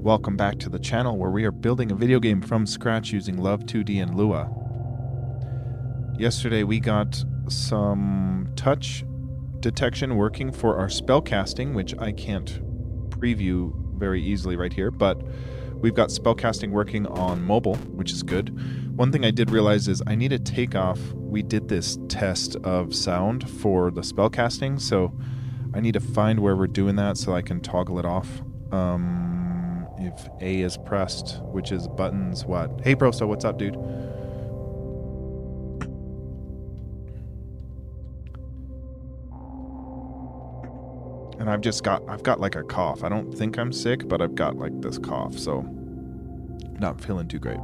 Welcome back to the channel where we are building a video game from scratch using Love2d and Lua. Yesterday we got some touch detection working for our spellcasting, which I can't preview very easily right here, but we've got spellcasting working on mobile, which is good. One thing I did realize is I need to take off. We did this test of sound for the spellcasting, so I need to find where we're doing that so I can toggle it off. If A is pressed, which is buttons, what? Hey, Prosto, what's up, dude? And I've got like a cough. I don't think I'm sick, but I've got like this cough, so not feeling too great.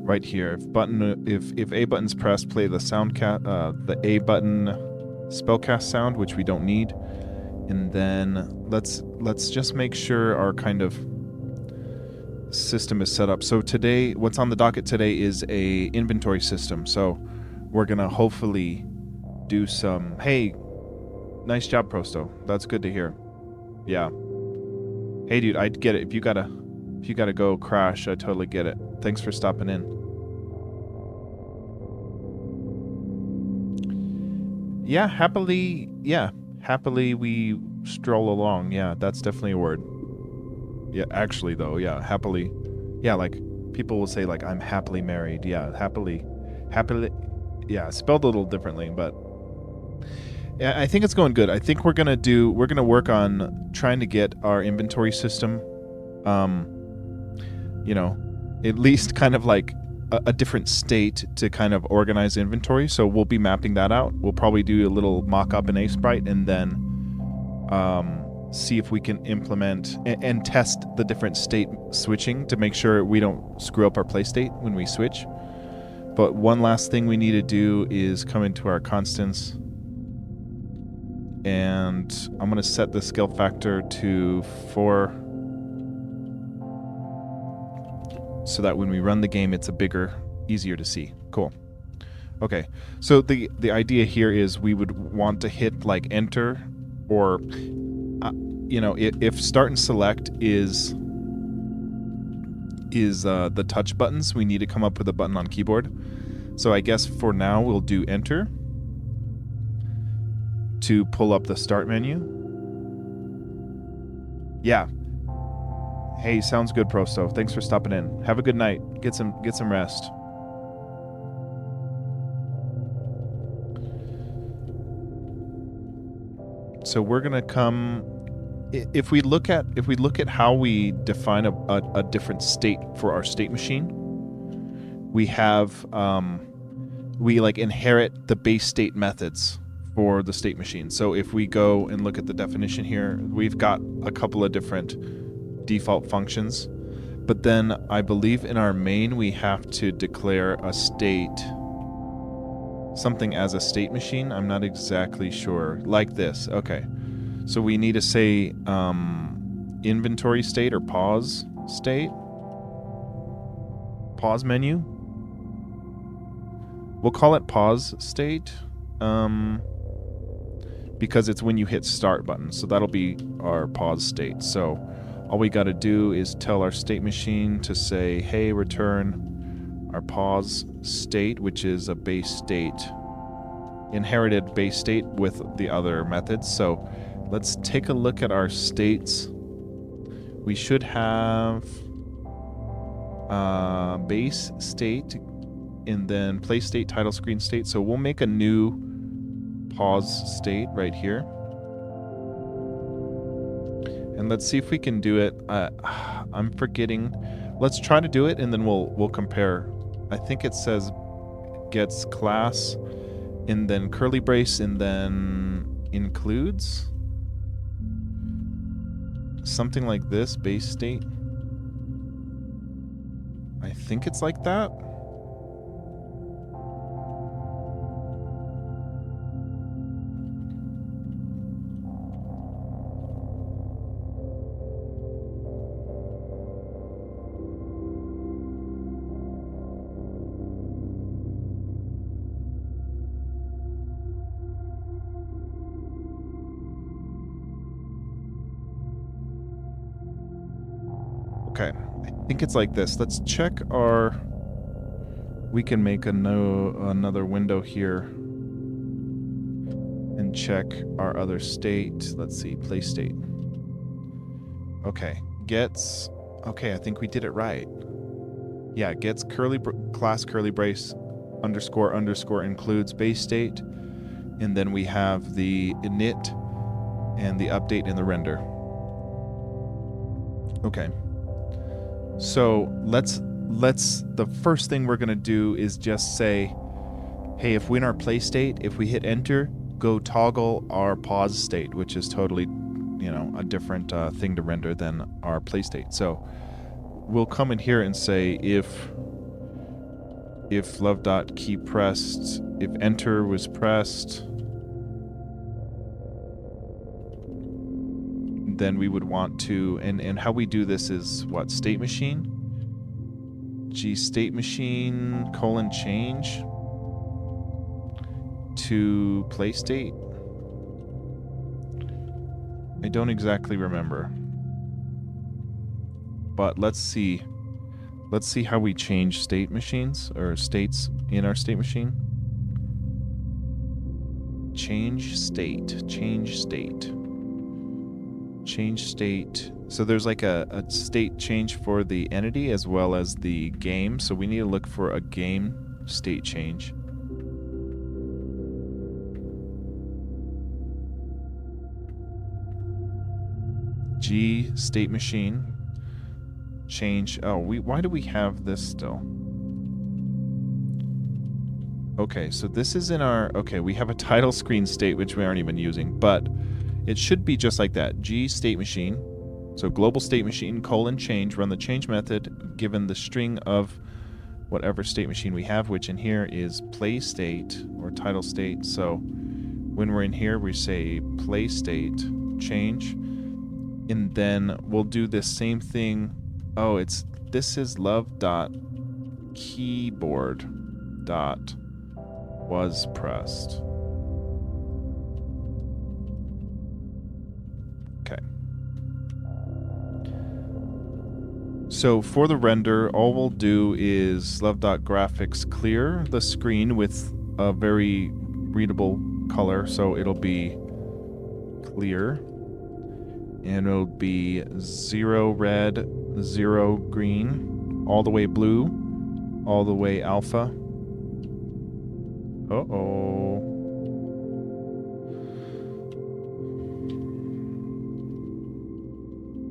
Right here, if A button's pressed, play the the A button spellcast sound, which we don't need, and then let's just make sure our kind of system is set up. So today, what's on the docket today is a inventory system. So we're gonna hopefully do some. Hey, nice job, Prosto. That's good to hear. Yeah. Hey, dude, I get it. If you gotta go crash, I totally get it. Thanks for stopping in. Yeah, happily we stroll along. Yeah, that's definitely a word. Yeah, actually though, yeah, happily. Yeah, like people will say like I'm happily married. Yeah, happily. Yeah, spelled a little differently, but yeah, I think it's going good. I think we're going to work on trying to get our inventory system at least kind of like a different state to kind of organize inventory. So we'll be mapping that out. We'll probably do a little mock-up in Sprite and then see if we can implement and test the different state switching to make sure we don't screw up our play state when we switch. But one last thing we need to do is come into our constants, and I'm going to set the skill factor to 4 so that when we run the game, it's a bigger, easier to see. Cool. Okay, so the idea here is we would want to hit like enter, or if start and select is the touch buttons, we need to come up with a button on keyboard. So I guess for now we'll do enter to pull up the start menu. Yeah. Hey, sounds good, Prosto. Thanks for stopping in. Have a good night. Get some rest. So we're gonna come. If we look at how we define a different state for our state machine, we have we like inherit the base state methods for the state machine. So if we go and look at the definition here, we've got a couple of different default functions, but then I believe in our main we have to declare a state, something as a state machine. I'm not exactly sure. Like this. Okay, so we need to say inventory state or pause state, pause menu. We'll call it pause state because it's when you hit start button, so that'll be our pause state. So all we got to do is tell our state machine to say, hey, return our pause state, which is a base state, inherited base state with the other methods. So let's take a look at our states. We should have base state and then play state, title screen state. So we'll make a new pause state right here. And let's see if we can do it. I'm forgetting. Let's try to do it, and then we'll compare. I think it says gets class, and then curly brace, and then includes something like this. Base state. I think it's like that. Okay, I think it's like this. Let's check our... We can make another window here and check our other state. Let's see, play state. Okay, gets... Okay, I think we did it right. Yeah, gets class curly brace underscore underscore includes base state, and then we have the init and the update in the render. Okay. So let's the first thing we're gonna do is just say, hey, if we're in our play state, if we hit enter, go toggle our pause state, which is totally, you know, a different thing to render than our play state. So we'll come in here and say if love.key pressed, if enter was pressed, then we would want to, and how we do this is what, state machine? G state machine : change to play state. I don't exactly remember, but let's see how we change state machines or states in our state machine. Change state. So there's like a state change for the entity as well as the game. So we need to look for a game state change. G state machine change. Oh, why do we have this still? Okay, so this is in our... Okay, we have a title screen state, which we aren't even using, but it should be just like that. G state machine. So global state machine : change, run the change method given the string of whatever state machine we have, which in here is play state or title state. So when we're in here, we say play state change, and then we'll do this same thing. Oh, this is love.keyboard dot was pressed. Okay. So for the render, all we'll do is love.graphics clear the screen with a very readable color. So it'll be clear, and it'll be 0 red, 0 green, all the way blue, all the way alpha. Uh-oh.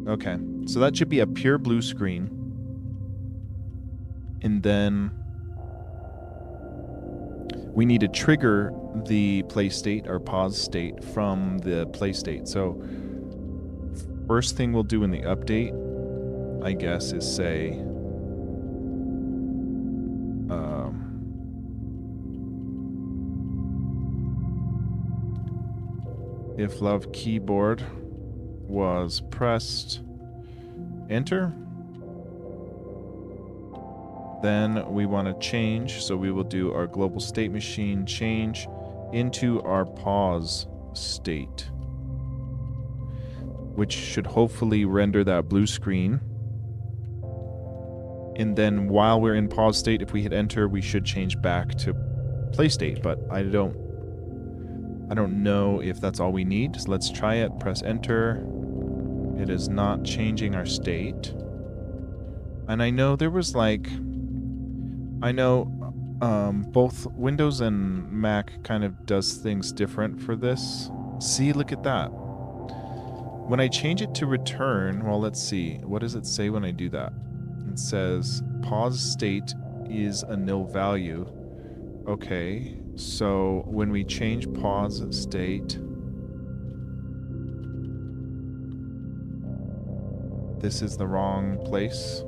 Okay, so that should be a pure blue screen. And then we need to trigger the play state or pause state from the play state. So first thing we'll do in the update, I guess, is say if love keyboard was pressed enter, then we want to change, so we will do our global state machine change into our pause state, which should hopefully render that blue screen. And then while we're in pause state, if we hit enter, we should change back to play state, but I don't know if that's all we need. So let's try it. Press enter. It is not changing our state. And I know there was like... both Windows and Mac kind of does things different for this. See, look at that. When I change it to return, well, let's see. What does it say when I do that? It says pause state is a nil value. Okay, so when we change pause state, this is the wrong place.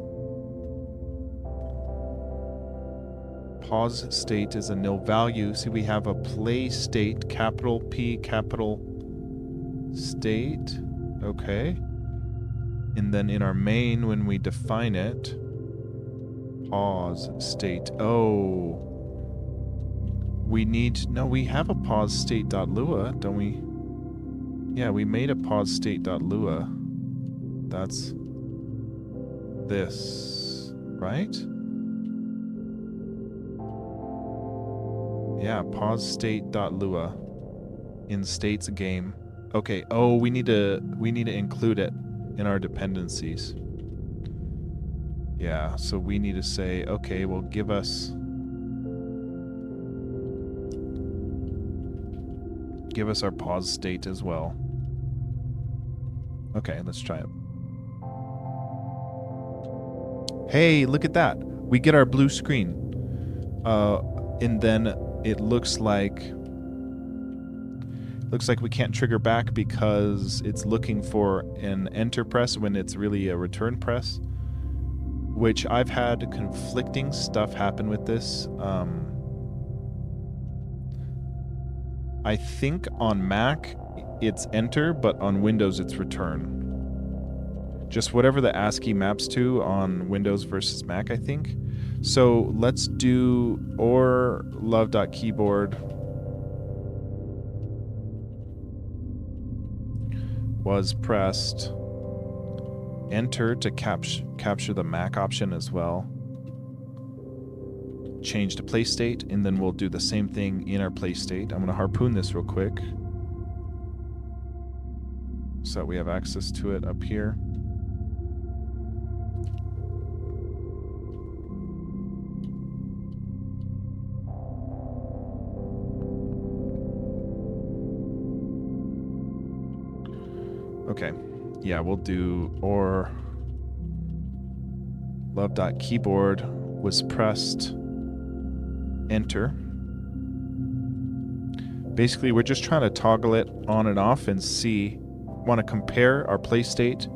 Pause state is a nil value. See, we have a play state, capital P, capital state. Okay. And then in our main, when we define it, pause state. Oh. We have a pause state.lua, don't we? Yeah, we made a pause state.lua. That's this, right? Yeah, pause state.lua in states game. Okay. Oh, we need to include it in our dependencies. Yeah, so we need to say, okay, well, give us our pause state as well. Okay, let's try it. Hey, look at that. We get our blue screen. And then it looks like we can't trigger back because it's looking for an enter press when it's really a return press, which I've had conflicting stuff happen with this. I think on Mac it's enter, but on Windows it's return. Just whatever the ASCII maps to on Windows versus Mac, I think. So let's do or love.keyboard was pressed. Enter to capture the Mac option as well. Change to play state, and then we'll do the same thing in our play state. I'm going to harpoon this real quick so that we have access to it up here. Okay. Yeah, we'll do or love.keyboard was pressed. Enter. Basically, we're just trying to toggle it on and off and see, want to compare our play state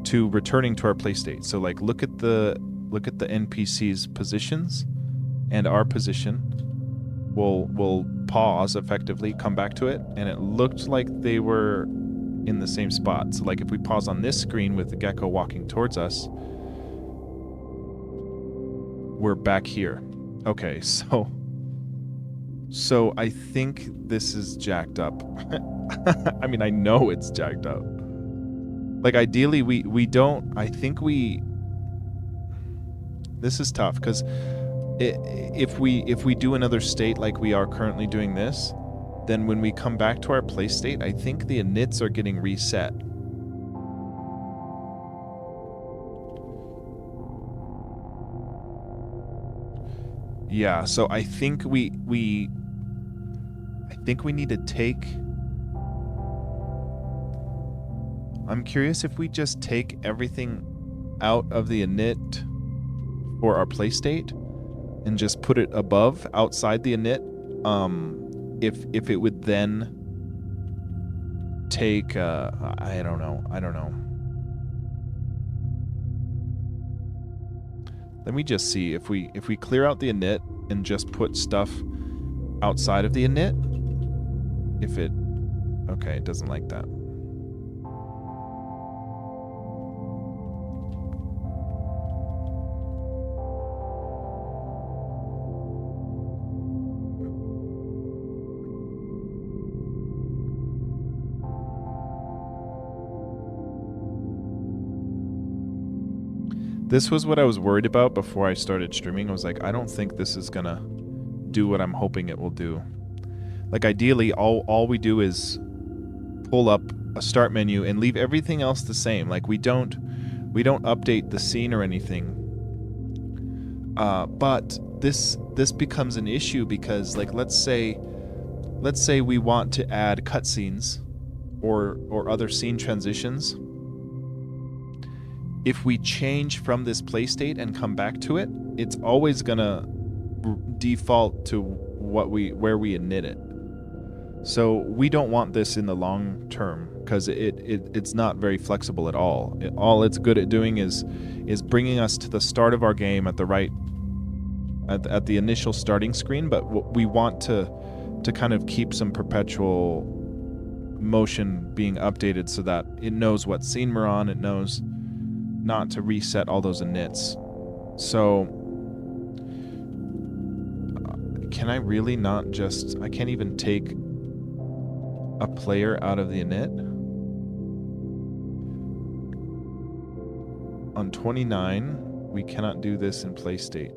to returning to our play state. So like look at the NPC's positions and our position. We'll pause effectively, come back to it, and it looked like they were in the same spot. So like if we pause on this screen with the gecko walking towards us, we're back here. Okay, so I think this is jacked up. I mean, I know it's jacked up. Like ideally we don't, I think this is tough because if we do another state like we are currently doing this, then when we come back to our play state, I think the inits are getting reset. Yeah, so I think we need to take... I'm curious if we just take everything out of the init for our play state and just put it above, outside the init, if it would then take, I don't know. Let me just see if we clear out the init and just put stuff outside of the init. If it, okay, it doesn't like that. This was what I was worried about before I started streaming. I was like, I don't think this is gonna do what I'm hoping it will do. Like ideally, all we do is pull up a start menu and leave everything else the same. Like we don't update the scene or anything. But this becomes an issue because, like, let's say we want to add cutscenes or other scene transitions. If we change from this play state and come back to it, it's always gonna default to where we init it. So we don't want this in the long term because it's not very flexible at all. All it's good at doing is bringing us to the start of our game at the the initial starting screen, but we want to kind of keep some perpetual motion being updated so that it knows what scene we're on, it knows not to reset all those inits. So can I really not just... I can't even take a player out of the init? on 29, we cannot do this in play state.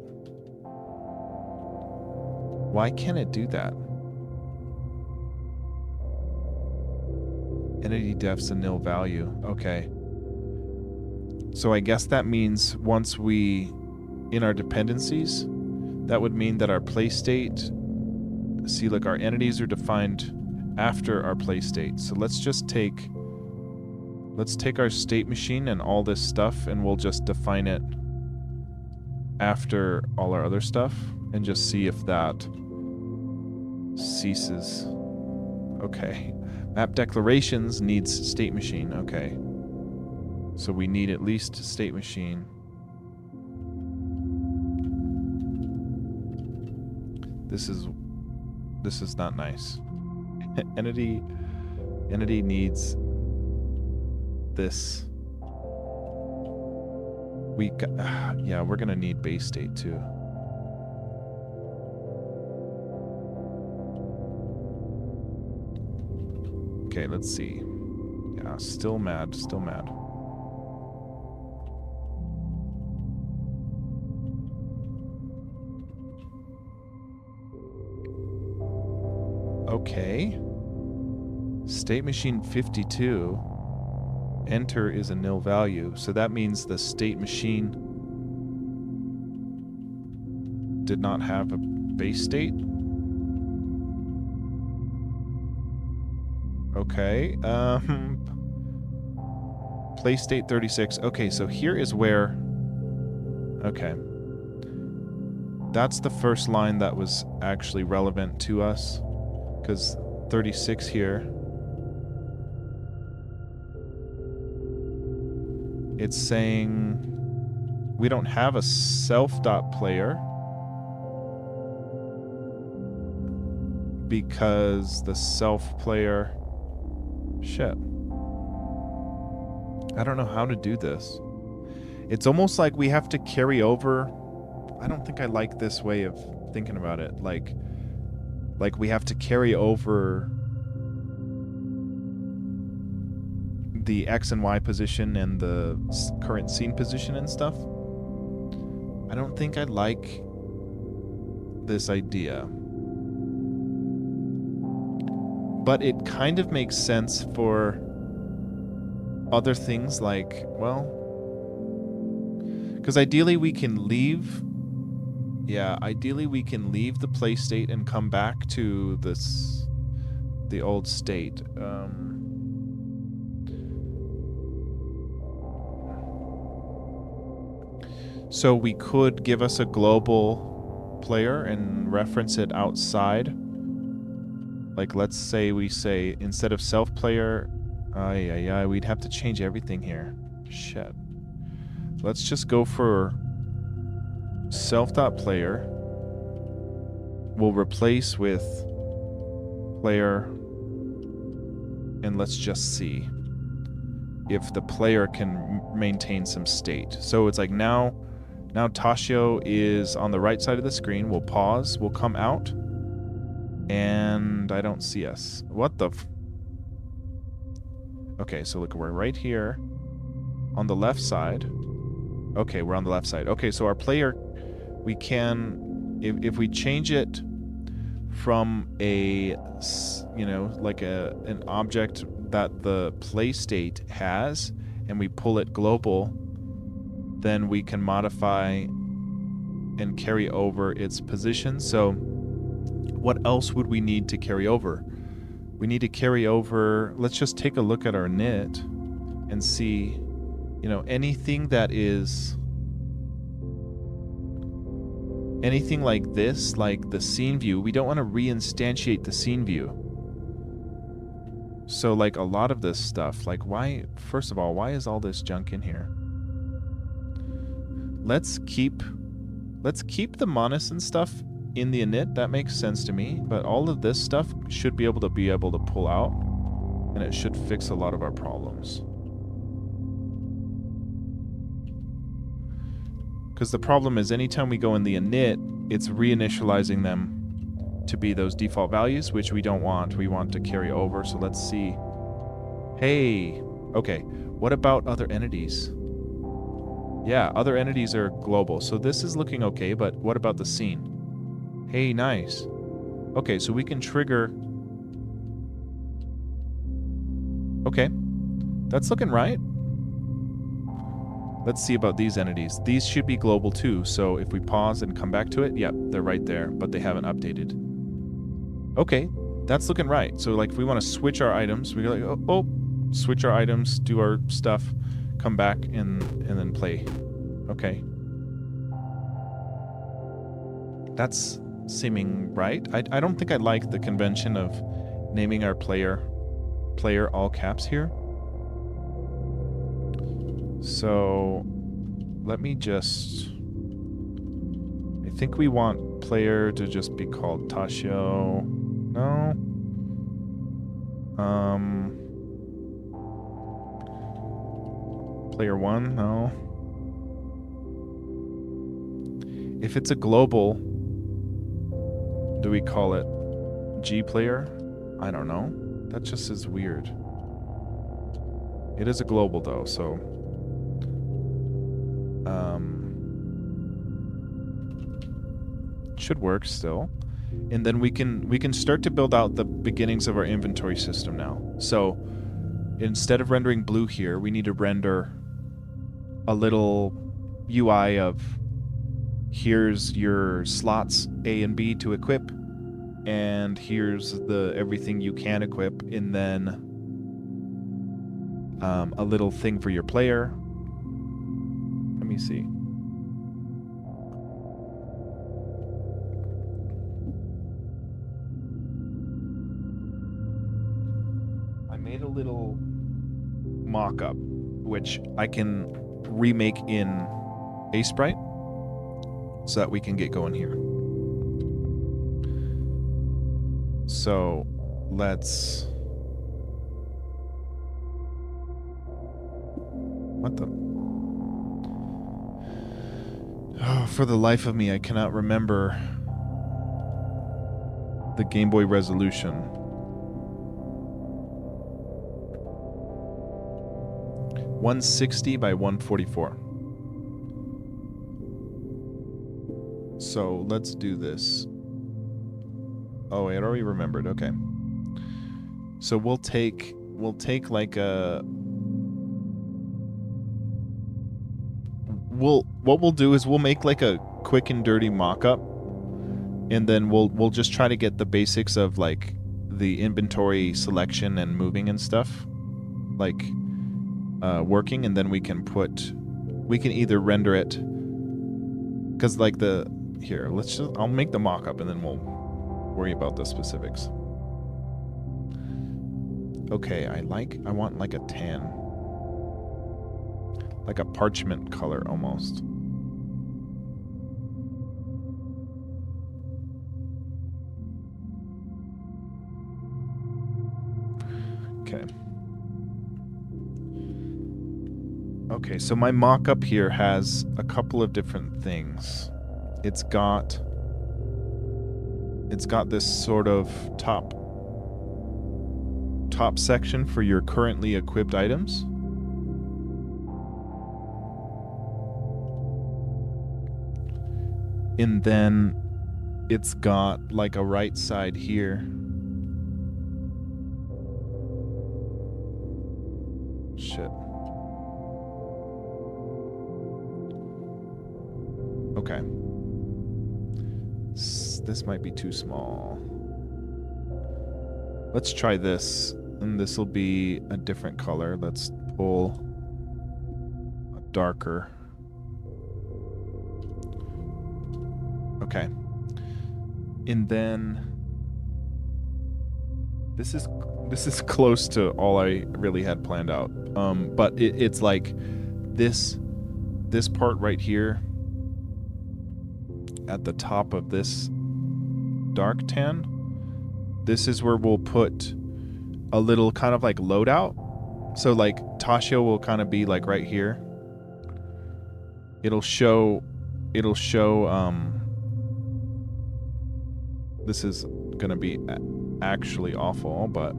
Why can't it do that? Entity def's a nil value. Okay. So I guess that means once we, in our dependencies, that would mean that our play state, see, like our entities are defined after our play state. So let's take our state machine and all this stuff, and we'll just define it after all our other stuff and just see if that ceases. Okay. Map declarations needs state machine. Okay. So we need at least state machine. This is not nice. Entity needs this. Yeah, we're gonna need base state too. Okay, let's see. Yeah, still mad. Okay. State machine 52. Enter is a nil value. So that means the state machine did not have a base state. Okay. Play state 36. Okay, so here is where... Okay. That's the first line that was actually relevant to us. Because 36 here... It's saying we don't have a self.player because the self player... Shit. I don't know how to do this. It's almost like we have to carry over... I don't think I like this way of thinking about it. Like we have to carry over the X and Y position and the current scene position and stuff. I don't think I like this idea. But it kind of makes sense for other things like, well... Because ideally we can leave... Yeah, ideally we can leave the play state and come back to the old state. So we could give us a global player and reference it outside. Like, let's say we say, instead of self-player... we'd have to change everything here. Shit. Let's just go for self.player. We'll replace with player. And let's just see if the player can maintain some state. So it's like now Tashio is on the right side of the screen. We'll pause. We'll come out. And I don't see us. What the Okay, so look, we're right here on the left side. Okay, we're on the left side. Okay, so our player, we can, if we change it from a, like an object that the play state has, and we pull it global, then we can modify and carry over its position. So what else would we need to carry over? We need to carry over, let's just take a look at our init and see, anything that is, anything like this, like the scene view, we don't want to reinstantiate the scene view. So like a lot of this stuff, like first of all, why is all this junk in here? Let's keep the monoson stuff in the init. That makes sense to me, but all of this stuff should be able to pull out, and it should fix a lot of our problems. Because the problem is anytime we go in the init, it's reinitializing them to be those default values, which we don't want. We want to carry over. So let's see. Hey, okay. What about other entities? Yeah, other entities are global. So this is looking okay, but what about the scene? Hey, nice. Okay, so we can trigger... Okay. That's looking right. Let's see about these entities. These should be global too, so if we pause and come back to it, yep, they're right there, but they haven't updated. Okay, that's looking right. So like if we want to switch our items, we go like, oh, switch our items, do our stuff, come back and then play. Okay. That's seeming right. I don't think I like the convention of naming our player all caps here. So let me just... I think we want player to just be called Tashio. No. Player 1, no. If it's a global, do we call it G player? I don't know. That just is weird. It is a global though, so... should work still. And then we can start to build out the beginnings of our inventory system now. So instead of rendering blue here, we need to render a little UI of here's your slots A and B to equip, and here's the everything you can equip, and then a little thing for your player. Let me see. I made a little mock-up, which I can remake in Sprite so that we can get going here. So let's... What the... Oh, for the life of me, I cannot remember the Game Boy resolution. 160 by 144. So let's do this. Oh, I already remembered. Okay. So we'll take like a... What we'll do is we'll make like a quick and dirty mock-up, and then we'll just try to get the basics of like the inventory selection and moving and stuff like working, and then we can either render it, because like I'll make the mock-up and then we'll worry about the specifics. Okay, I want like a tan, like a parchment color almost. Okay. Okay, so my mock-up here has a couple of different things. It's got this sort of top section for your currently equipped items. And then it's got like a right side here. Shit. Okay. This might be too small. Let's try this, and this will be a different color. Let's pull a darker. Okay. And then this is close to all I really had planned out. But it's like this part right here at the top of this dark tan. This is where we'll put a little kind of like loadout. So like Tashio will kind of be like right here. It'll show this is gonna be actually awful, but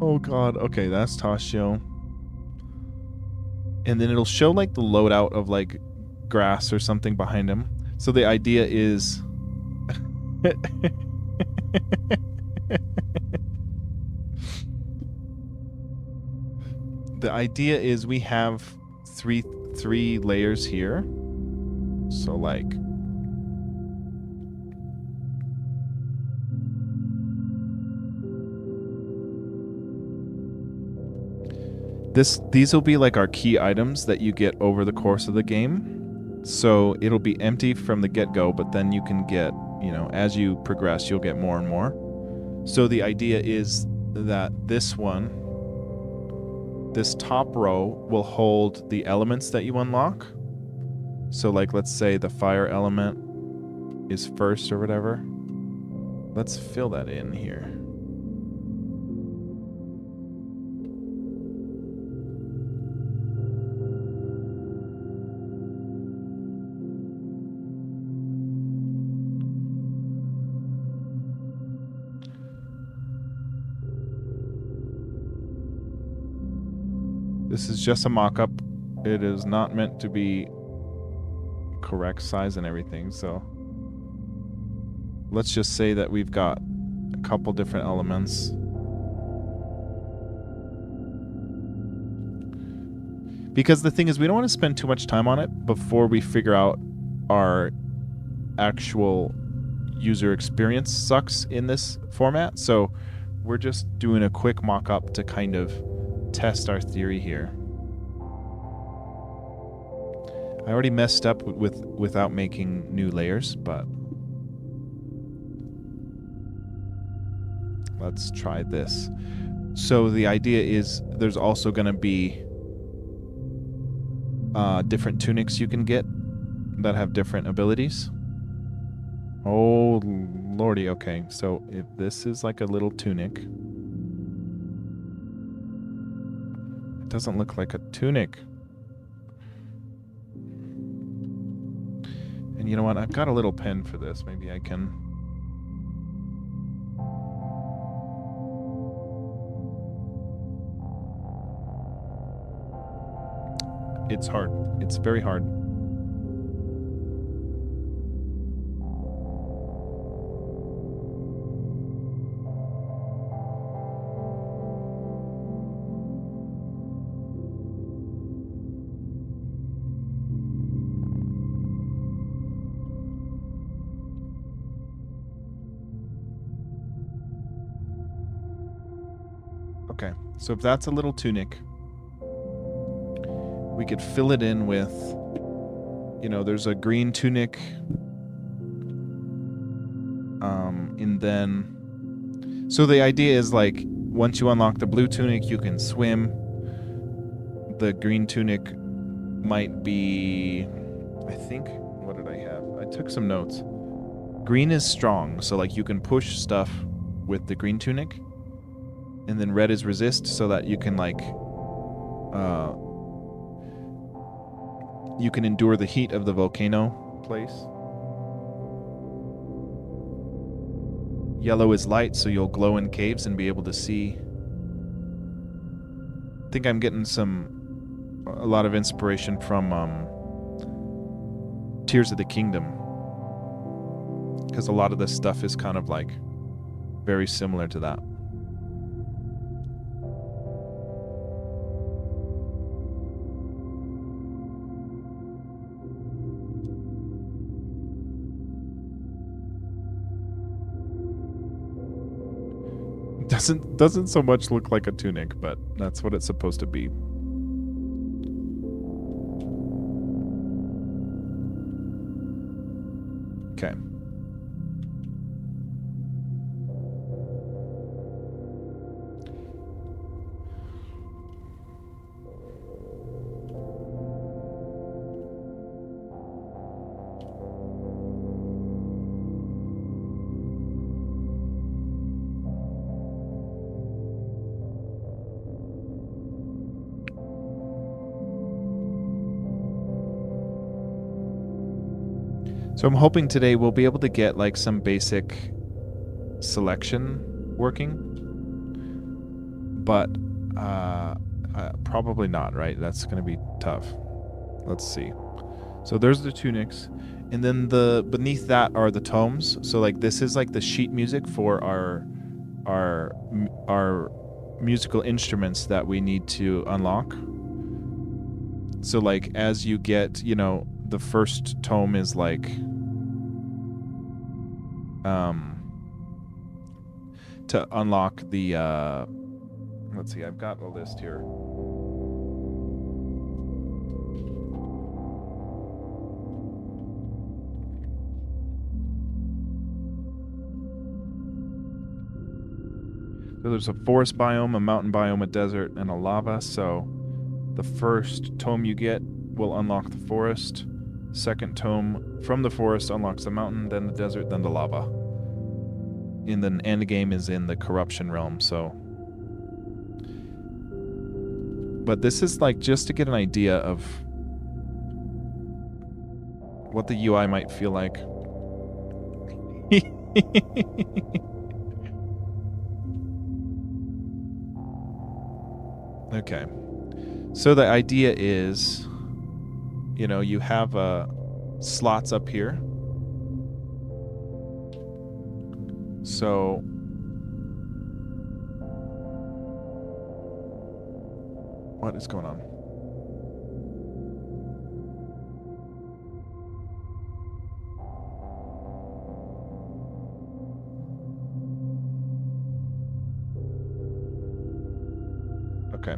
Oh god. Okay, that's Tashio. And then it'll show like the loadout of like grass or something behind him. So the idea is the idea is we have three layers here. So like these will be like our key items that you get over the course of the game. So it'll be empty from the get-go, but then you can get, you know, as you progress, you'll get more and more. So the idea is that this top row will hold the elements that you unlock. So like, let's say the fire element is first or whatever. Let's fill that in here. This is just a mock-up. It is not meant to be correct size and everything, so let's just say that we've got a couple different elements. Because the thing is, we don't want to spend too much time on it before we figure out our actual user experience sucks in this format. So we're just doing a quick mock-up to kind of test our theory here. I already messed up without making new layers, but let's try this. So the idea is there's also going to be different tunics you can get that have different abilities. Oh lordy, okay. So if this is like a little tunic, it doesn't look like a tunic. And you know what? I've got a little pen for this. Maybe I can. It's hard. It's very hard. Okay, so if that's a little tunic, we could fill it in with, you know, there's a green tunic, and then, so the idea is like, once you unlock the blue tunic, you can swim. The green tunic might be, I think, what did I have? I took some notes. Green is strong, so like you can push stuff with the green tunic. And then red is resist, so that you can like you can endure the heat of the volcano place. Yellow is light, so you'll glow in caves and be able to see. I think I'm getting a lot of inspiration from Tears of the Kingdom, because a lot of this stuff is kind of like very similar to that. Doesn't so much look like a tunic, but that's what it's supposed to be. Okay. So I'm hoping today we'll be able to get like some basic selection working. but probably not, right? That's going to be tough. Let's see. So there's the tunics, and then beneath that are the tomes. So like this is like the sheet music for our musical instruments that we need to unlock. So like as you get, the first tome is like to unlock the let's see, I've got a list here. So there's a forest biome, a mountain biome, a desert, and a lava. So the first tome you get will unlock the forest. Second tome from the forest unlocks the mountain, then the desert, then the lava. And then end game is in the corruption realm, so. But this is like just to get an idea of what the UI might feel like. Okay. So the idea is, you have slots up here. So what is going on? Okay.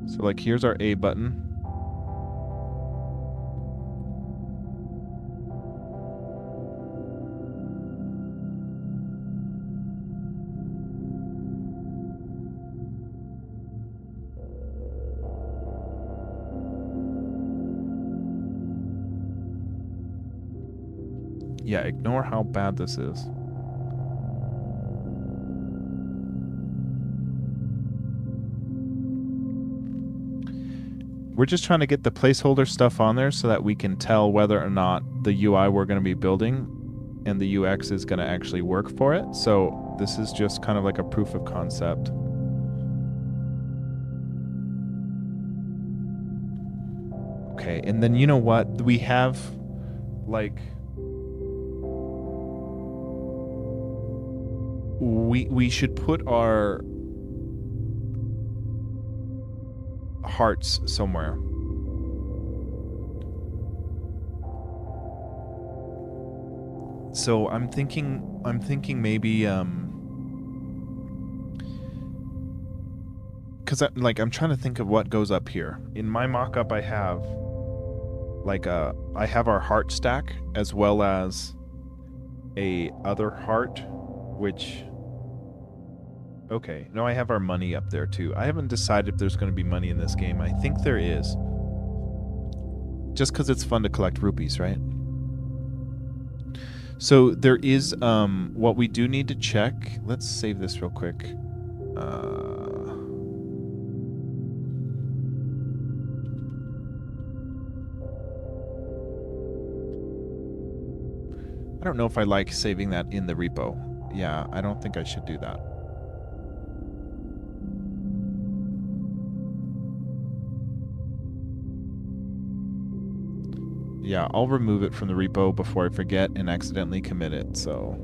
So like here's our A button. Yeah, ignore how bad this is. We're just trying to get the placeholder stuff on there so that we can tell whether or not the UI we're going to be building and the UX is going to actually work for it. So this is just kind of like a proof of concept. Okay, and then you know what? We have like we should put our hearts somewhere. So I'm thinking maybe because I'm trying to think of what goes up here. In my mock-up I have I have our heart stack as well as a other heart, which okay, no, I have our money up there too. I haven't decided if there's going to be money in this game. I think there is. Just because it's fun to collect rupees, right? So there is what we do need to check. Let's save this real quick. I don't know if I like saving that in the repo. Yeah, I don't think I should do that. Yeah, I'll remove it from the repo before I forget and accidentally commit it, so.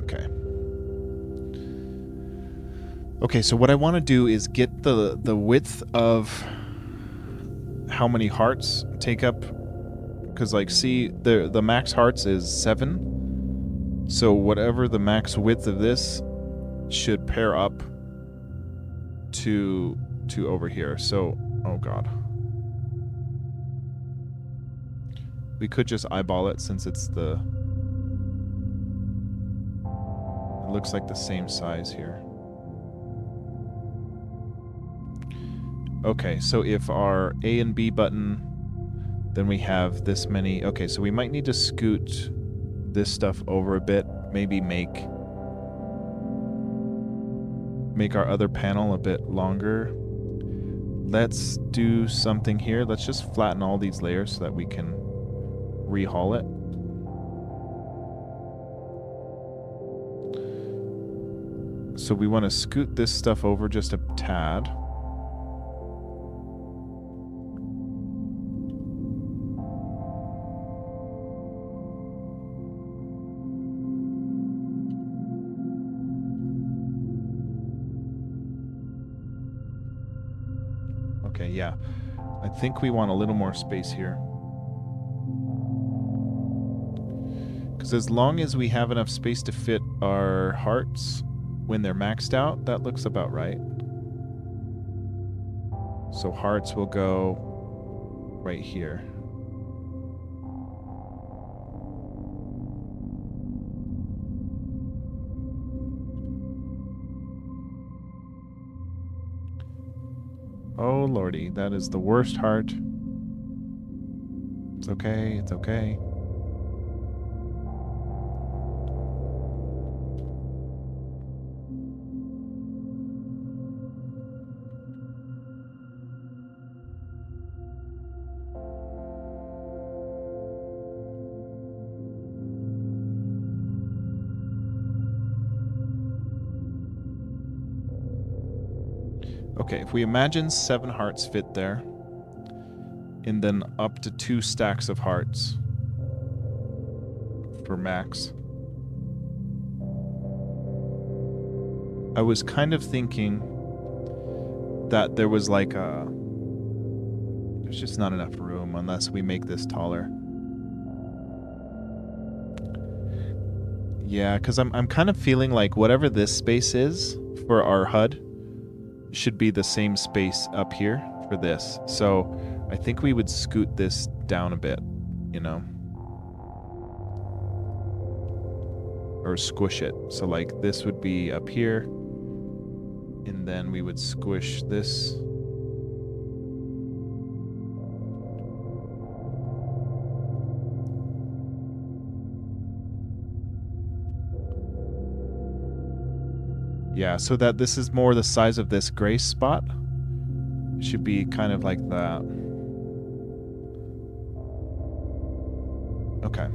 Okay. Okay, so what I want to do is get the width of how many hearts take up, because see, the max hearts is 7, so whatever the max width of this should pair up to over here. So, oh god, we could just eyeball it since it looks like the same size here. Okay, so if our A and B button, then we have this many. Okay, so we might need to scoot this stuff over a bit, maybe make our other panel a bit longer. Let's do something here. Let's just flatten all these layers so that we can rehaul it. So we want to scoot this stuff over just a tad. Okay, yeah. I think we want a little more space here. Because as long as we have enough space to fit our hearts when they're maxed out, that looks about right. So hearts will go right here. Oh lordy, that is the worst heart. It's okay, it's okay. Okay, if we imagine 7 hearts fit there, and then up to 2 stacks of hearts for max. I was kind of thinking that there was like there's just not enough room unless we make this taller. Yeah, because I'm kind of feeling like whatever this space is for our HUD should be the same space up here for this. So I think we would scoot this down a bit, you know? Or squish it. So like this would be up here, and then we would squish this. Yeah, so that this is more the size of this gray spot. It should be kind of like that. Okay.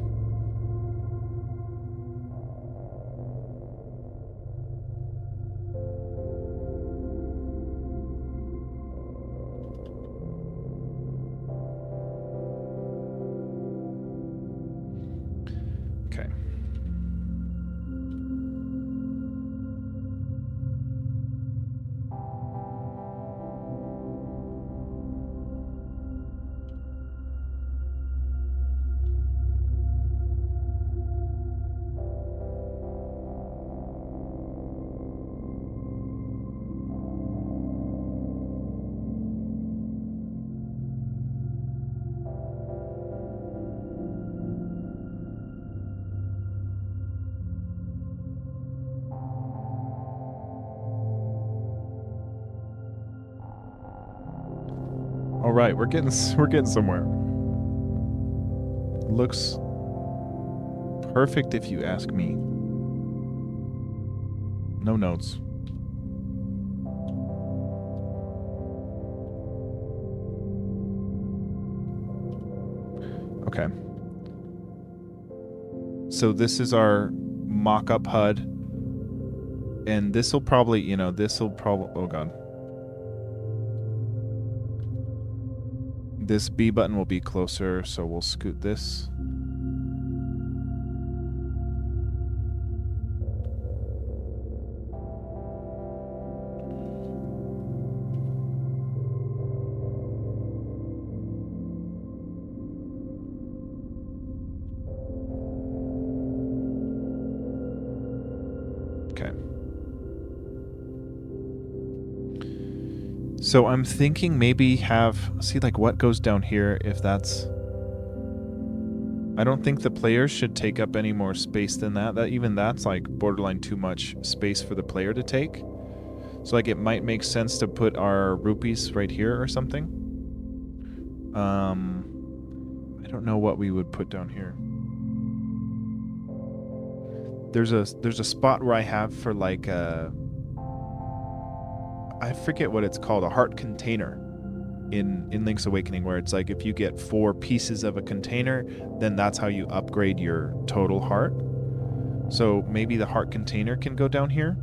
Okay. All right, we're getting somewhere. Looks perfect if you ask me. No notes. Okay. So this is our mock-up HUD. And this will probably, oh god. This B button will be closer, so we'll scoot this. Okay. So I'm thinking maybe see like what goes down here if that's... I don't think the players should take up any more space than that. That's like borderline too much space for the player to take. So like it might make sense to put our rupees right here or something. I don't know what we would put down here. There's a spot where I have for like I forget what it's called, a heart container in Link's Awakening, where it's like if you get 4 pieces of a container, then that's how you upgrade your total heart. So maybe the heart container can go down here.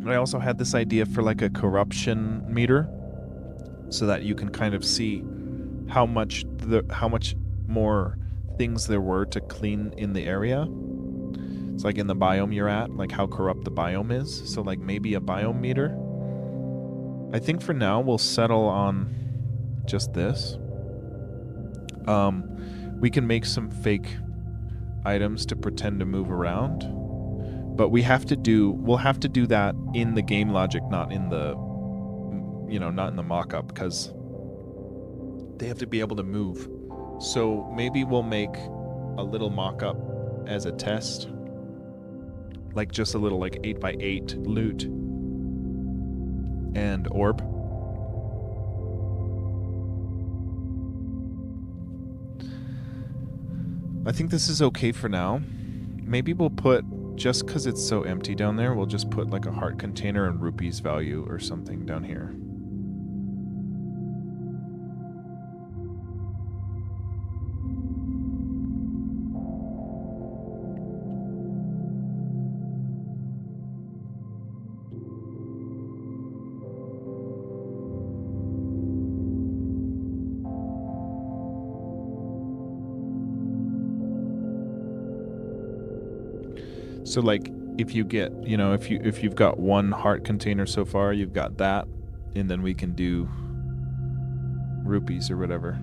I also had this idea for like a corruption meter, so that you can kind of see how much more things there were to clean in the area. It's like in the biome you're at, like how corrupt the biome is. So like maybe a biome meter. I think for now we'll settle on just this. We can make some fake items to pretend to move around, but we'll have to do that in the game logic, not in the not in the mock-up, because they have to be able to move. So maybe we'll make a little mock-up as a test, like just a little like 8x8 loot and orb. I think this is okay for now. Maybe we'll put, just because it's so empty down there, we'll just put like a heart container and rupees value or something down here. So like if you get, if you've got one heart container so far, you've got that, and then we can do rupees or whatever.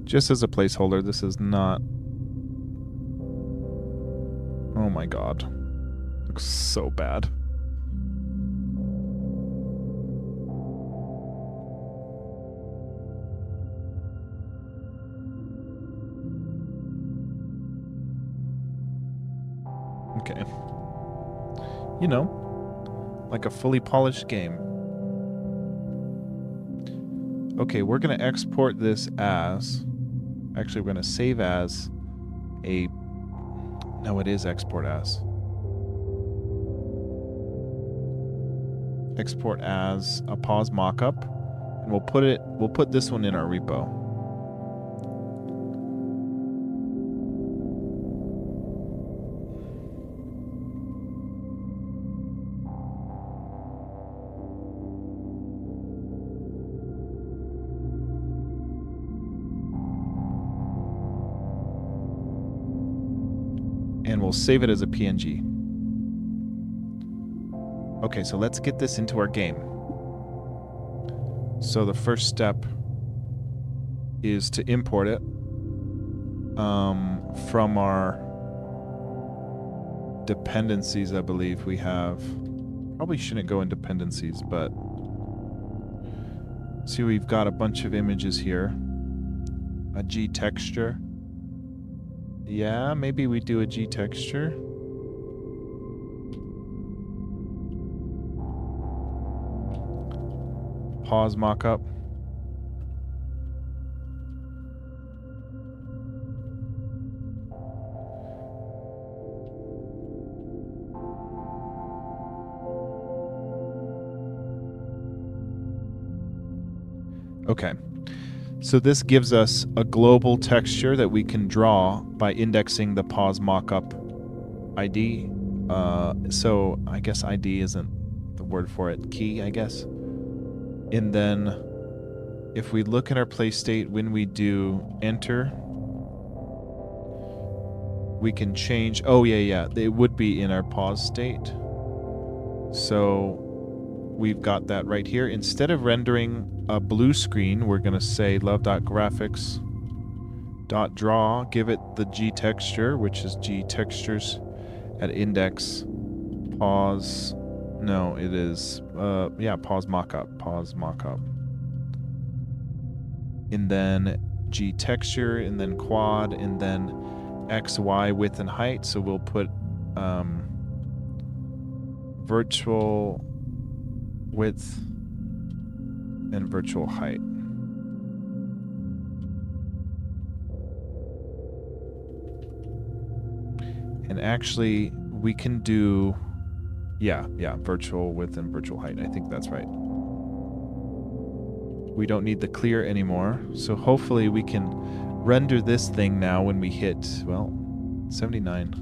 Just as a placeholder, this is not... Oh my god. Looks so bad. Okay. Like a fully polished game. Okay, we're going to export this as... Actually, we're going to save as a... No, it is export as. Export as a pauseMockup, and we'll put this one in our repo. And we'll save it as a PNG. Okay, so let's get this into our game. So the first step is to import it from our dependencies. I believe we have... Probably shouldn't go in dependencies, but... See, we've got a bunch of images here. A G texture. Yeah, maybe we do a G texture. pauseMockup. Okay. So this gives us a global texture that we can draw by indexing the pauseMockup ID. So I guess ID isn't the word for it. Key, I guess. And then if we look at our play state, when we do enter, we can change... Oh, yeah. It would be in our pause state. So we've got that right here. Instead of rendering a blue screen, we're going to say love.graphics.draw, give it the G texture, which is G textures at index pause. No, it is pauseMockup. And then G texture, and then quad, and then X, Y, width, and height. So we'll put virtual width and virtual height. And actually, we can do, yeah, virtual width and virtual height. I think that's right. We don't need the clear anymore. So hopefully we can render this thing now when we hit, well, 79.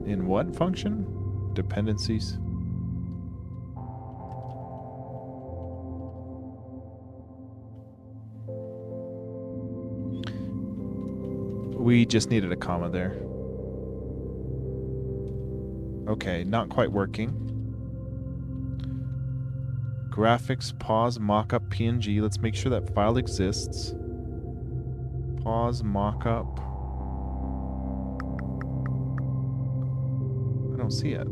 In what function? Dependencies. We just needed a comma there. Okay, not quite working. Graphics, pause, mockup, PNG. Let's make sure that file exists. Pause, mockup. I don't see it.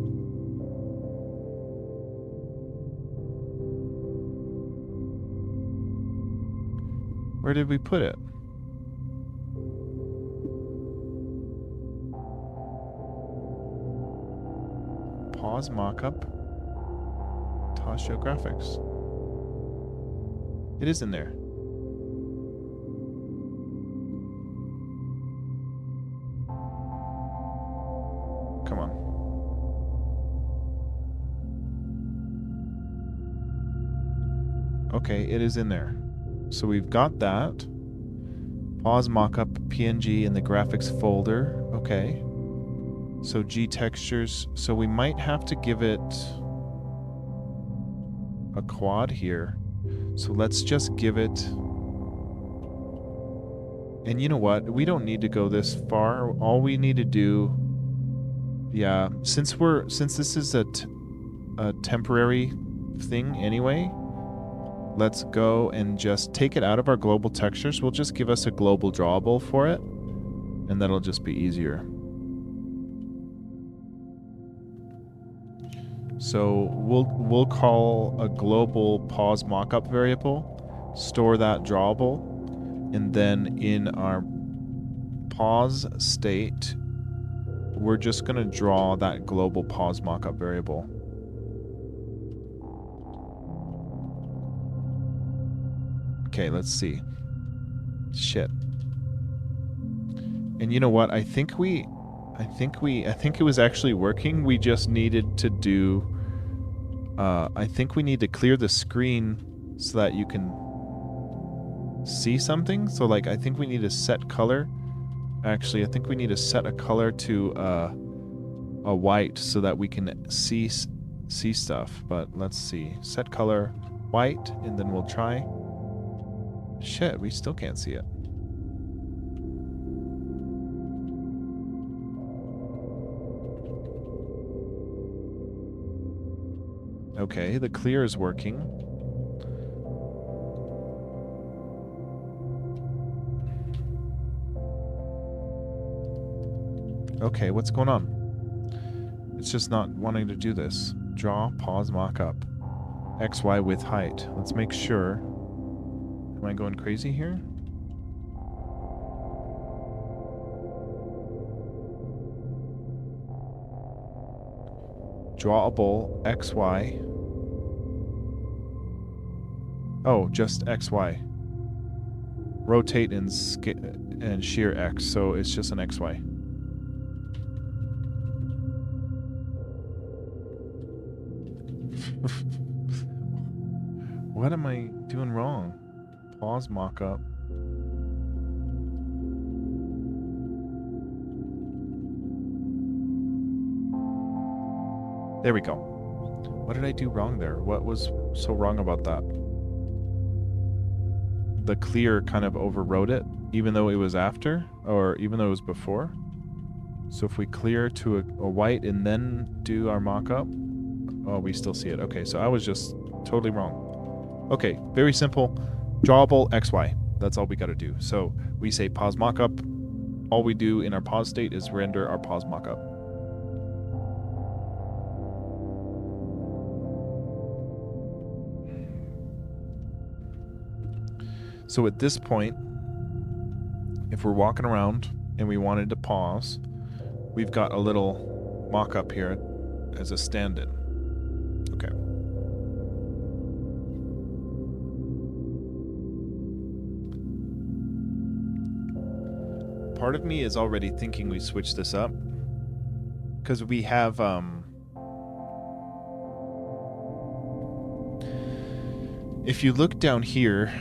Where did we put it? Pause, mockup. Tashio graphics. It is in there. Come on. Okay, it is in there. So we've got that. Pause mockup PNG in the graphics folder. Okay. So G textures. So we might have to give it a quad here. So let's just give it. And you know what? We don't need to go this far. All we need to do, yeah, since this is a temporary thing anyway, let's go and just take it out of our global textures. We'll just give us a global drawable for it, and that'll just be easier. So we'll call a global pause mockup variable, store that drawable, and then in our pause state, we're just going to draw that global pause mockup variable. Okay, let's see. Shit. And you know what? I think it was actually working. We just needed to do, I think we need to clear the screen so that you can see something. So like, I think we need to set color. Actually, I think we need to set a color to a white so that we can see stuff. But let's see. Set color white, and then we'll try. Shit, we still can't see it. Okay, the clear is working. Okay, what's going on? It's just not wanting to do this. Draw, pause, mockup. XY with height. Let's make sure. Am I going crazy here? Drawable XY. Oh, just XY. Rotate and shear X, so it's just an XY. What am I doing wrong? Pause mockup. There we go. What did I do wrong there? What was so wrong about that? The clear kind of overrode it, even though it was after, or even though it was before. So if we clear to a white and then do our mockup, oh, we still see it. Okay, so I was just totally wrong. Okay, very simple. Drawable XY. That's all we got to do. So we say pause mockup. All we do in our pause state is render our pause mockup. So at this point, if we're walking around and we wanted to pause, we've got a little mock-up here as a stand-in. Okay. part of me is already thinking we switch this up. Because we have, if you look down here,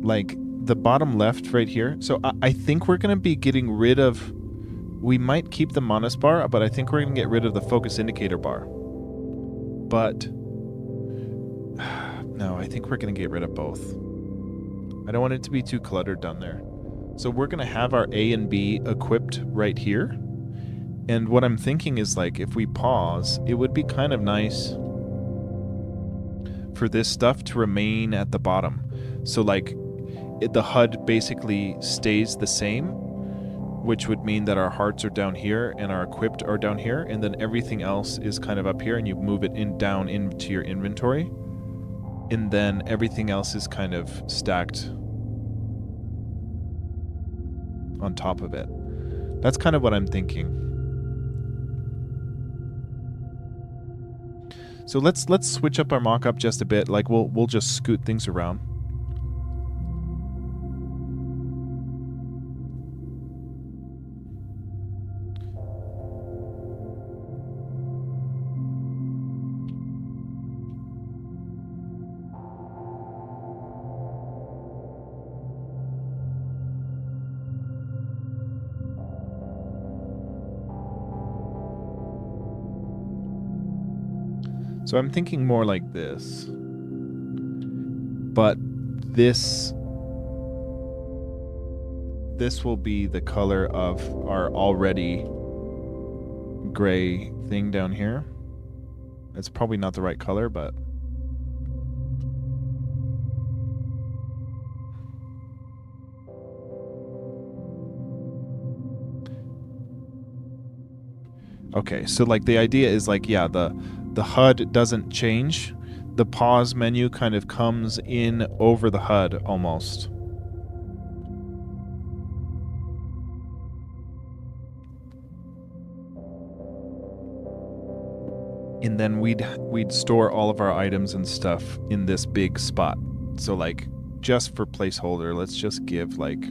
like the bottom left right here. So I think we're going to be getting rid of, we might keep the monospar, but I think we're going to get rid of the focus indicator bar. But no, I think we're going to get rid of both. I don't want it to be too cluttered down there. So we're going to have our A and B equipped right here. And what I'm thinking is, like, if we pause, it would be kind of nice for this stuff to remain at the bottom. So, like, the HUD basically stays the same, which would mean that our hearts are down here and our equipped are down here, and then everything else is kind of up here, and you move it down into your inventory. And then everything else is kind of stacked on top of it. That's kind of what I'm thinking. So let's switch up our mock-up just a bit. Like we'll just scoot things around. So I'm thinking more like this. But this will be the color of our already gray thing down here. It's probably not the right color, but okay, so like the idea is like, yeah, the HUD doesn't change. The pause menu kind of comes in over the HUD almost. And then we'd store all of our items and stuff in this big spot. So like, just for placeholder, let's just give like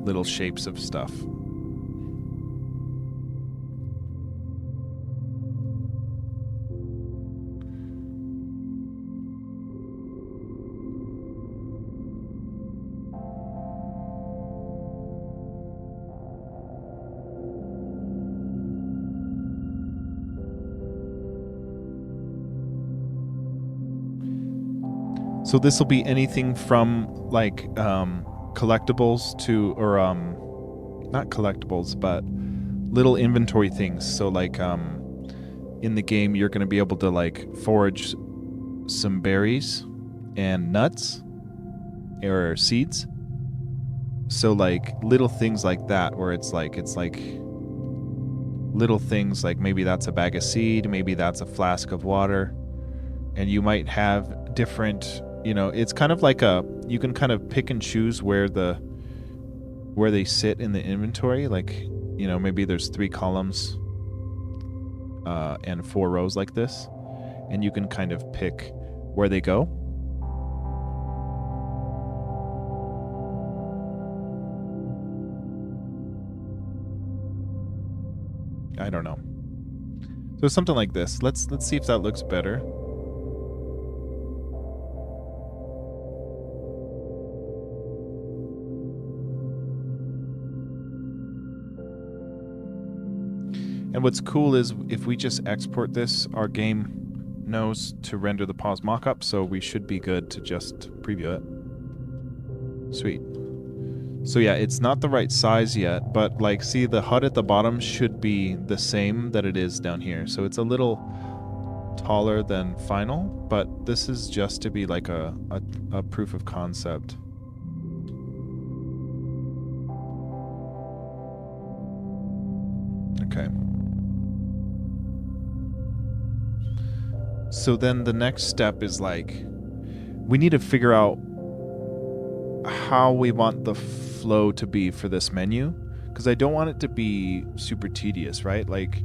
little shapes of stuff. So this will be anything from like collectibles to, or not collectibles, but little inventory things. So like in the game, you're going to be able to like forage some berries and nuts or seeds. So like little things like that, where it's like little things like maybe that's a bag of seed, maybe that's a flask of water, and you might have different, you know, it's kind of like you can kind of pick and choose where they sit in the inventory. Like, you know, maybe there's 3 columns and 4 rows like this, and you can kind of pick where they go. I don't know. So something like this. Let's see if that looks better. And what's cool is if we just export this, our game knows to render the pause mockup, so we should be good to just preview it. Sweet. So yeah, it's not the right size yet, but like, see, the HUD at the bottom should be the same that it is down here. So it's a little taller than final, but this is just to be like a proof of concept. Okay. So then the next step is like, we need to figure out how we want the flow to be for this menu, because I don't want it to be super tedious, right? Like,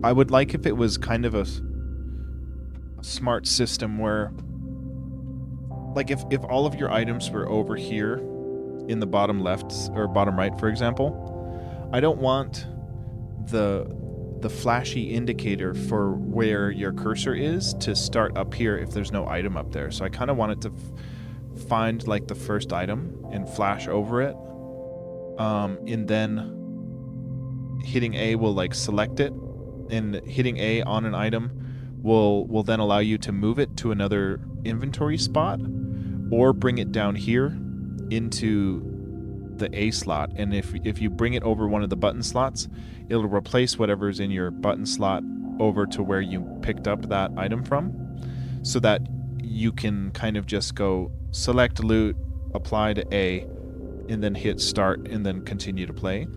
I would like if it was kind of smart system where, like, if all of your items were over here in the bottom left or bottom right, for example, I don't want the flashy indicator for where your cursor is to start up here if there's no item up there. So I kind of want it to find like the first item and flash over it, and then hitting A will like select it, and hitting A on an item will then allow you to move it to another inventory spot or bring it down here into the A slot. And if you bring it over one of the button slots, it'll replace whatever's in your button slot over to where you picked up that item from, so that you can kind of just go select loot, apply to A, and then hit start and then continue to play.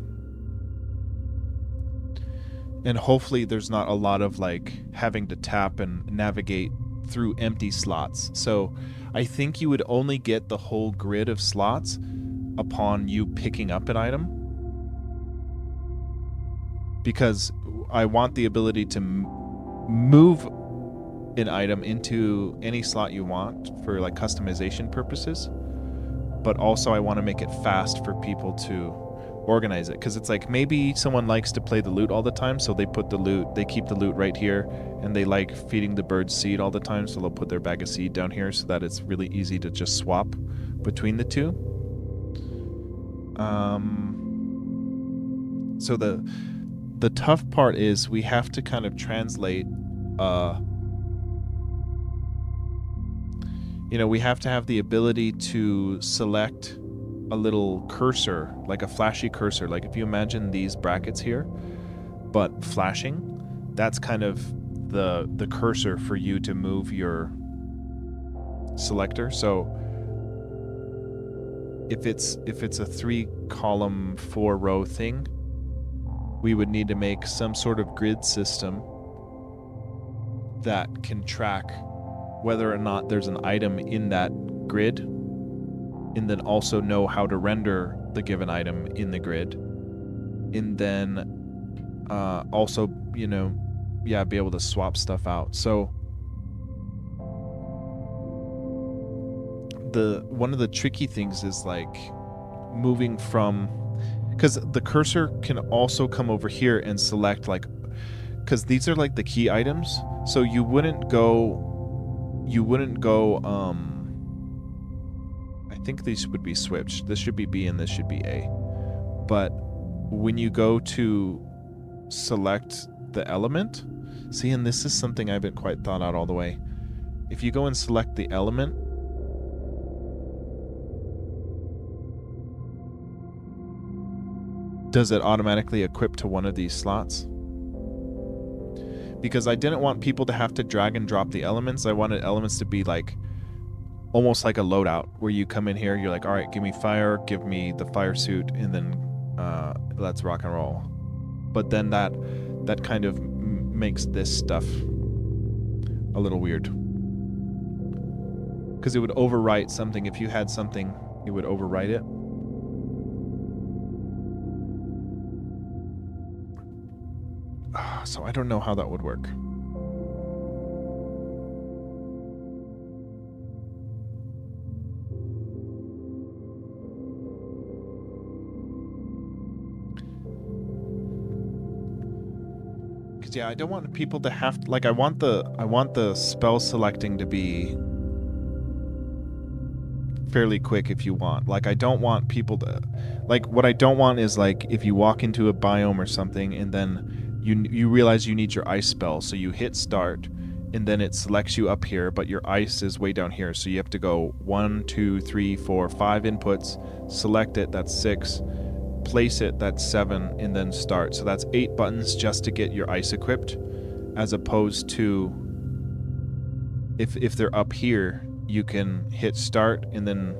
And hopefully there's not a lot of like having to tap and navigate through empty slots. So I think you would only get the whole grid of slots upon you picking up an item, because I want the ability to move an item into any slot you want for like customization purposes, but also I want to make it fast for people to organize it, because it's like maybe someone likes to play the loot all the time, so they keep the loot right here, and they like feeding the birds seed all the time, so they'll put their bag of seed down here so that it's really easy to just swap between the two. So the tough part is we have to kind of translate, we have to have the ability to select a little cursor, like a flashy cursor. Like if you imagine these brackets here, but flashing, that's kind of the cursor for you to move your selector. So if it's a 3-column 4-row thing, we would need to make some sort of grid system that can track whether or not there's an item in that grid, and then also know how to render the given item in the grid, and then also be able to swap stuff out. So one of the tricky things is like moving from, because the cursor can also come over here and select, like, because these are like the key items, so you wouldn't go I think these would be switched. This should be B and this should be A. But when you go to select the element, see, and this is something I haven't quite thought out all the way. If you go and select the element, does it automatically equip to one of these slots? Because I didn't want people to have to drag and drop the elements. I wanted elements to be like almost like a loadout, where you come in here, you're like, all right, give me fire, give me the fire suit, and then let's rock and roll. But then that kind of makes this stuff a little weird, because it would overwrite something. If you had something, it would overwrite it. So I don't know how that would work. Because I don't want people to have to, like, I want the spell selecting to be fairly quick if you want. Like, I don't want people to, like, what I don't want is, like, if you walk into a biome or something and then you realize you need your ice spell, so you hit start and then it selects you up here, but your ice is way down here, so you have to go 1, 2, 3, 4, 5 inputs, select it, that's 6, place it, that's 7, and then start. So that's 8 buttons just to get your ice equipped, as opposed to if they're up here, you can hit start and then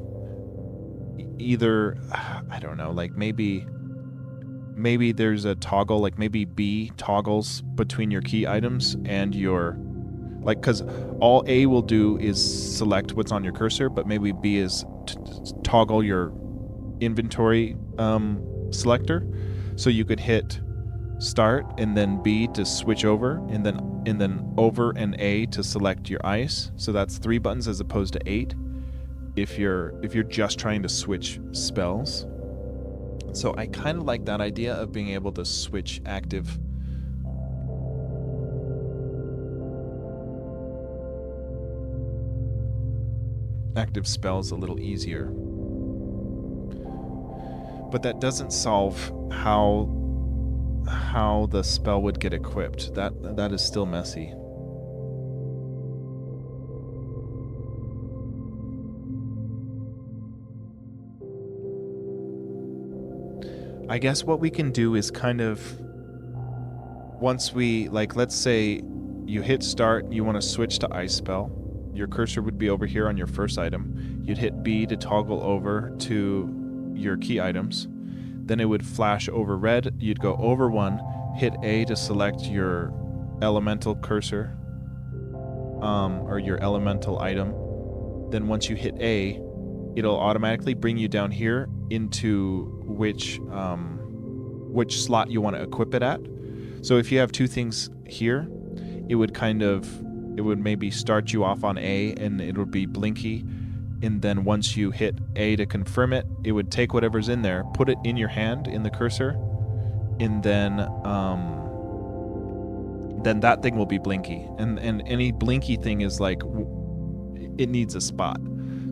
either, I don't know, like maybe there's a toggle, like maybe B toggles between your key items and your, like, because all A will do is select what's on your cursor, but maybe B is toggle your inventory selector. So you could hit start, and then B to switch over, and then over and A to select your ice. So that's 3 buttons as opposed to 8 if you're just trying to switch spells. So I kind of like that idea of being able to switch active spells a little easier. But that doesn't solve how the spell would get equipped. That is still messy. I guess what we can do is kind of, once we, like, let's say you hit start, you want to switch to ice spell. Your cursor would be over here on your first item. You'd hit B to toggle over to your key items. Then it would flash over red. You'd go over 1, hit A to select your elemental cursor, or your elemental item. Then once you hit A, it'll automatically bring you down here into which slot you want to equip it at. So if you have 2 things here, it would maybe start you off on A, and it would be blinky. And then once you hit A to confirm it, it would take whatever's in there, put it in your hand, in the cursor, and then that thing will be blinky. And any blinky thing is like, it needs a spot.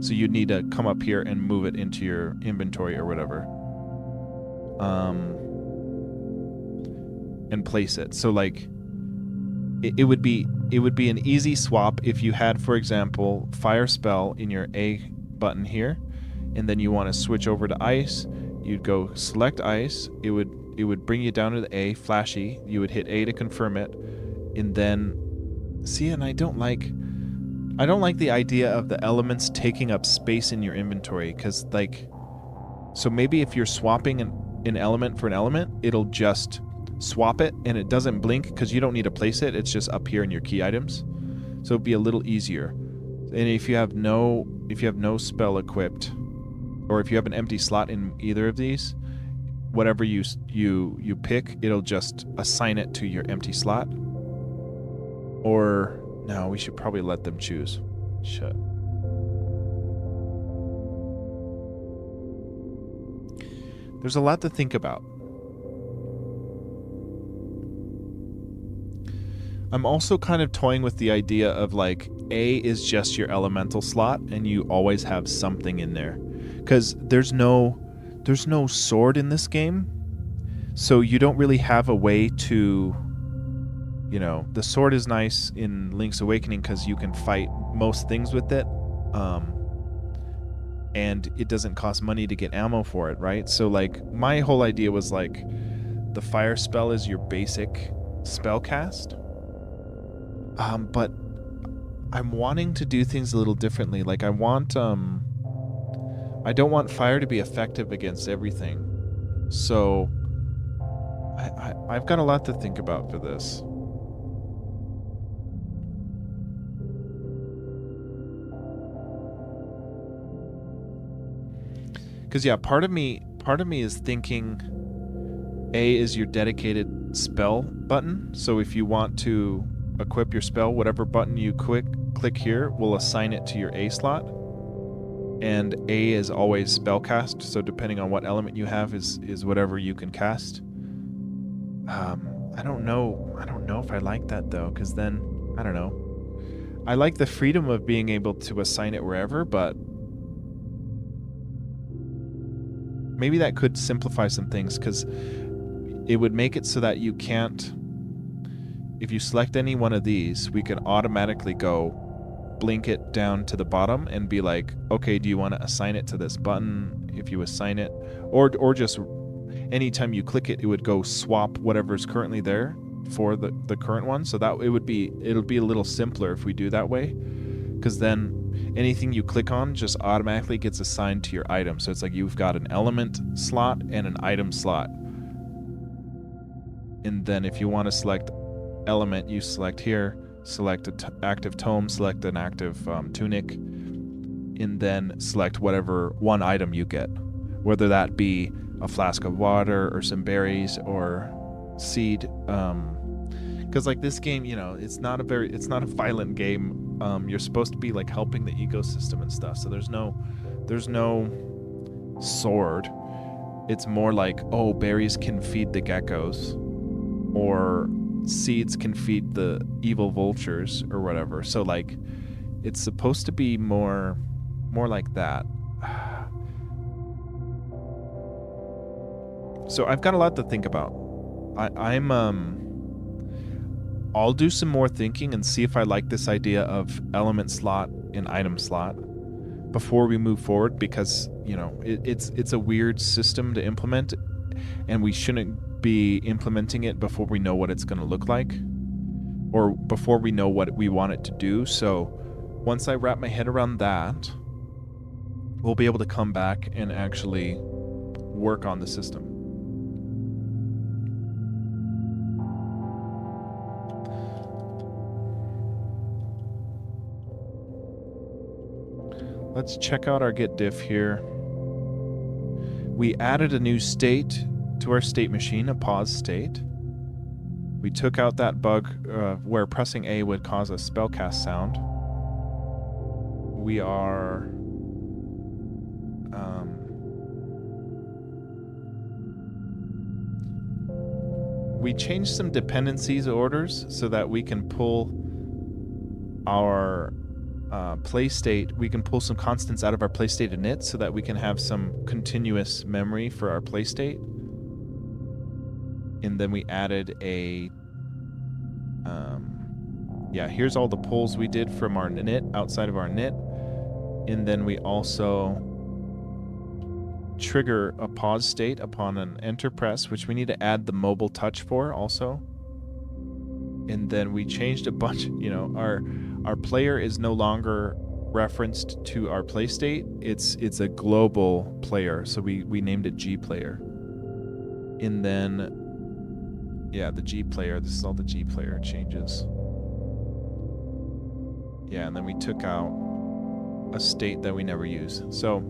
So you'd need to come up here and move it into your inventory or whatever. And place it. So like, it would be an easy swap if you had, for example, fire spell in your A button here, and then you want to switch over to ice. You'd go select ice. It would bring you down to the A, flashy. You would hit A to confirm it, and then see. And I don't like the idea of the elements taking up space in your inventory, because like, so maybe if you're swapping an element for an element, it'll just swap it and it doesn't blink because you don't need to place it. It's just up here in your key items. So it'd be a little easier. And if you have no spell equipped, or if you have an empty slot in either of these, whatever you pick, it'll just assign it to your empty slot. Or no, we should probably let them choose. Shut. There's a lot to think about. I'm also kind of toying with the idea of like, A is just your elemental slot and you always have something in there. Because there's no sword in this game. So you don't really have a way to, the sword is nice in Link's Awakening because you can fight most things with it. And it doesn't cost money to get ammo for it, right? So like, my whole idea was like, the fire spell is your basic spell cast. But I'm wanting to do things a little differently. Like I don't want fire to be effective against everything. So I've got a lot to think about for this. Because yeah, part of me is thinking A is your dedicated spell button. So if you want to equip your spell, whatever button you click here will assign it to your A slot. And A is always spell cast, so depending on what element you have is whatever you can cast. I don't know if I like that though, because then I don't know. I like the freedom of being able to assign it wherever, but maybe that could simplify some things, because it would make it so that you can't, if you select any one of these, we can automatically go blink it down to the bottom and be like, okay, do you want to assign it to this button? If you assign it, or just anytime you click it, it would go swap whatever's currently there for the current one. So that it'll be a little simpler if we do that way, because then anything you click on just automatically gets assigned to your item. So it's like you've got an element slot and an item slot. And then if you want to select element, you select here, select an active tome, select an active tunic, and then select whatever one item you get, whether that be a flask of water or some berries or seed, because like this game, you know, it's not a violent game. You're supposed to be like helping the ecosystem and stuff. So there's no sword. It's more like, oh, berries can feed the geckos, or seeds can feed the evil vultures or whatever. So like, it's supposed to be more like that. So I've got a lot to think about. I'll do some more thinking and see if I like this idea of element slot and item slot before we move forward, because, you know, it's a weird system to implement, and we shouldn't be implementing it before we know what it's going to look like, or before we know what we want it to do. So once I wrap my head around that, we'll be able to come back and actually work on the system. Let's check out our git diff here. We added a new state to our state machine, a pause state. We took out that bug where pressing A would cause a spellcast sound. We are we changed some dependencies orders so that we can pull our play state. We can pull some constants out of our play state init so that we can have some continuous memory for our play state. And then we added a here's all the pulls we did from our init outside of our init. And then we also trigger a pause state upon an enter press, which we need to add the mobile touch for also. And then we changed a bunch, you know, our player is no longer referenced to our play state. It's a global player, so we named it G player. And then, yeah, the G player, this is all the G player changes. Yeah, and then we took out a state that we never use. So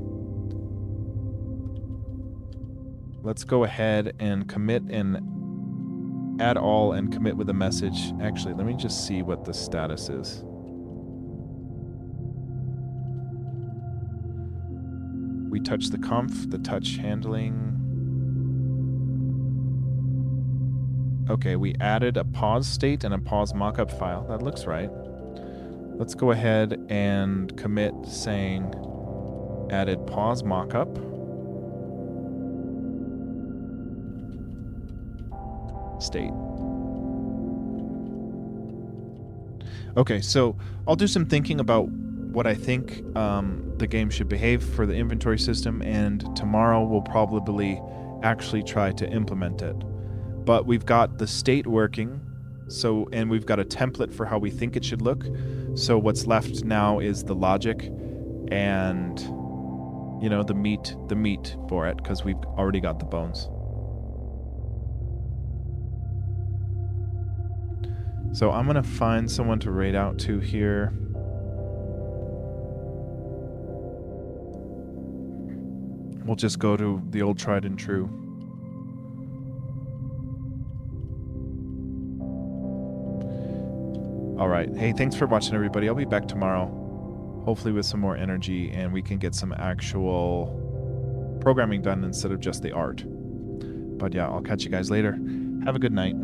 let's go ahead and commit and add all and commit with a message. Actually, let me just see what the status is. We touch the conf, the touch handling. Okay, we added a pause state and a pauseMockup file. That looks right. Let's go ahead and commit saying added pauseMockup. State. Okay, so I'll do some thinking about what I think the game should behave for the inventory system, and tomorrow we'll probably actually try to implement it. But we've got the state working, so, and we've got a template for how we think it should look. So what's left now is the logic and, you know, the meat for it, because we've already got the bones. So I'm gonna find someone to raid out to here. We'll just go to the old tried and true. All right. Hey, thanks for watching, everybody. I'll be back tomorrow, hopefully with some more energy, and we can get some actual programming done instead of just the art. But yeah, I'll catch you guys later. Have a good night.